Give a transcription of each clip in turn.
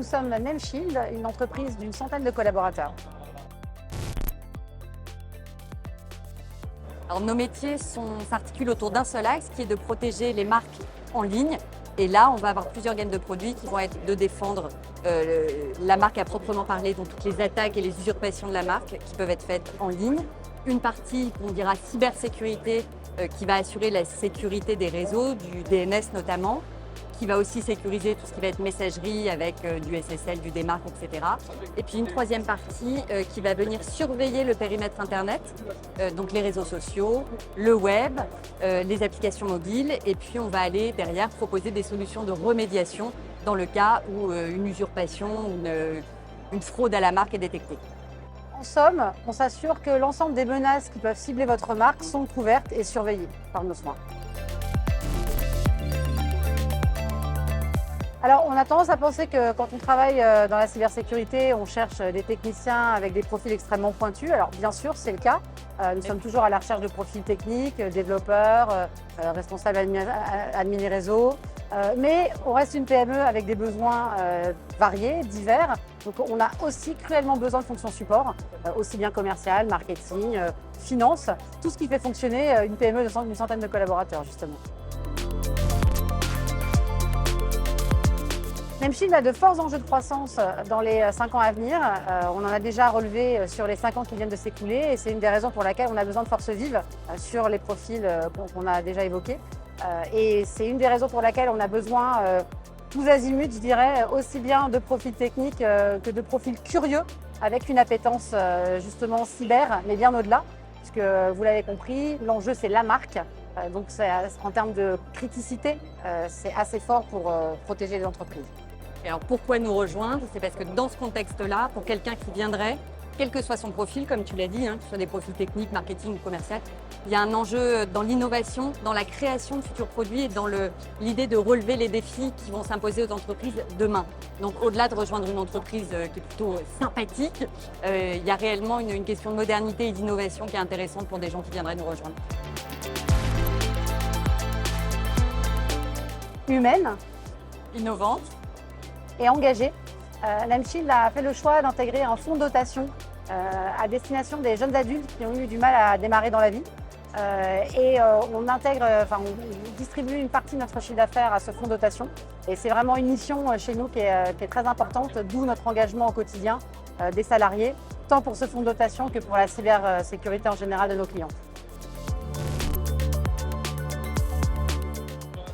sommes Nameshield, une entreprise d'une centaine de collaborateurs. Alors, nos métiers s'articulent autour d'un seul axe qui est de protéger les marques en ligne. Et là, on va avoir plusieurs gammes de produits qui vont être de défendre la marque à proprement parler, donc toutes les attaques et les usurpations de la marque qui peuvent être faites en ligne. Une partie qu'on dira cybersécurité qui va assurer la sécurité des réseaux, du DNS notamment, qui va aussi sécuriser tout ce qui va être messagerie avec du SSL, du DMARC, etc. Et puis une troisième partie qui va venir surveiller le périmètre Internet, donc les réseaux sociaux, le web, les applications mobiles. Et puis on va aller derrière proposer des solutions de remédiation dans le cas où une usurpation, une fraude à la marque est détectée. En somme, on s'assure que l'ensemble des menaces qui peuvent cibler votre marque sont couvertes et surveillées par nos soins. Alors, on a tendance à penser que quand on travaille dans la cybersécurité, on cherche des techniciens avec des profils extrêmement pointus. Alors, bien sûr, c'est le cas. Nous sommes toujours à la recherche de profils techniques, développeurs, responsables admin réseau. Mais on reste une PME avec des besoins variés, divers. Donc, on a aussi cruellement besoin de fonctions support, aussi bien commercial, marketing, finance, tout ce qui fait fonctionner une PME d'une centaine de collaborateurs, justement. Nameshield a de forts enjeux de croissance dans les 5 ans à venir. On en a déjà relevé sur les 5 ans qui viennent de s'écouler et c'est une des raisons pour laquelle on a besoin de forces vives sur les profils qu'on a déjà évoqués. Et c'est une des raisons pour laquelle on a besoin, tous azimuts, je dirais, aussi bien de profils techniques que de profils curieux avec une appétence justement cyber, mais bien au-delà. Puisque vous l'avez compris, l'enjeu c'est la marque. Donc en termes de criticité, c'est assez fort pour protéger les entreprises. Et alors pourquoi nous rejoindre? C'est parce que dans ce contexte-là, pour quelqu'un qui viendrait, quel que soit son profil, comme tu l'as dit, que ce soit des profils techniques, marketing ou commercial, il y a un enjeu dans l'innovation, dans la création de futurs produits et dans l'idée de relever les défis qui vont s'imposer aux entreprises demain. Donc au-delà de rejoindre une entreprise qui est plutôt sympathique, il y a réellement une question de modernité et d'innovation qui est intéressante pour des gens qui viendraient nous rejoindre. Humaine, Innovante et engagée, Nameshield a fait le choix d'intégrer un fonds de dotation à destination des jeunes adultes qui ont eu du mal à démarrer dans la vie. On distribue une partie de notre chiffre d'affaires à ce fonds de dotation. Et c'est vraiment une mission chez nous qui est très importante, d'où notre engagement au quotidien des salariés, tant pour ce fonds de dotation que pour la cybersécurité en général de nos clients.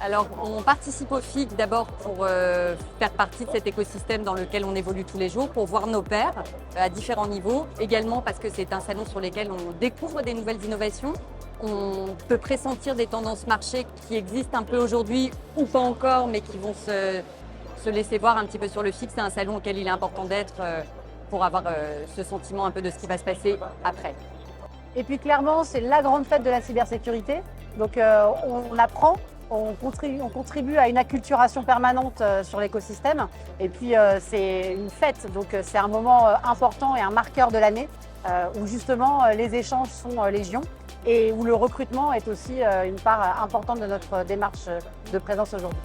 Alors, on participe au FIC d'abord pour faire partie de cet écosystème dans lequel on évolue tous les jours, pour voir nos pairs à différents niveaux. Également parce que c'est un salon sur lequel on découvre des nouvelles innovations. On peut pressentir des tendances marché qui existent un peu aujourd'hui ou pas encore, mais qui vont se laisser voir un petit peu sur le FIC. C'est un salon auquel il est important d'être pour avoir ce sentiment un peu de ce qui va se passer après. Et puis clairement, c'est la grande fête de la cybersécurité. Donc on apprend. On contribue à une acculturation permanente sur l'écosystème et puis c'est une fête, donc c'est un moment important et un marqueur de l'année où justement les échanges sont légion et où le recrutement est aussi une part importante de notre démarche de présence aujourd'hui.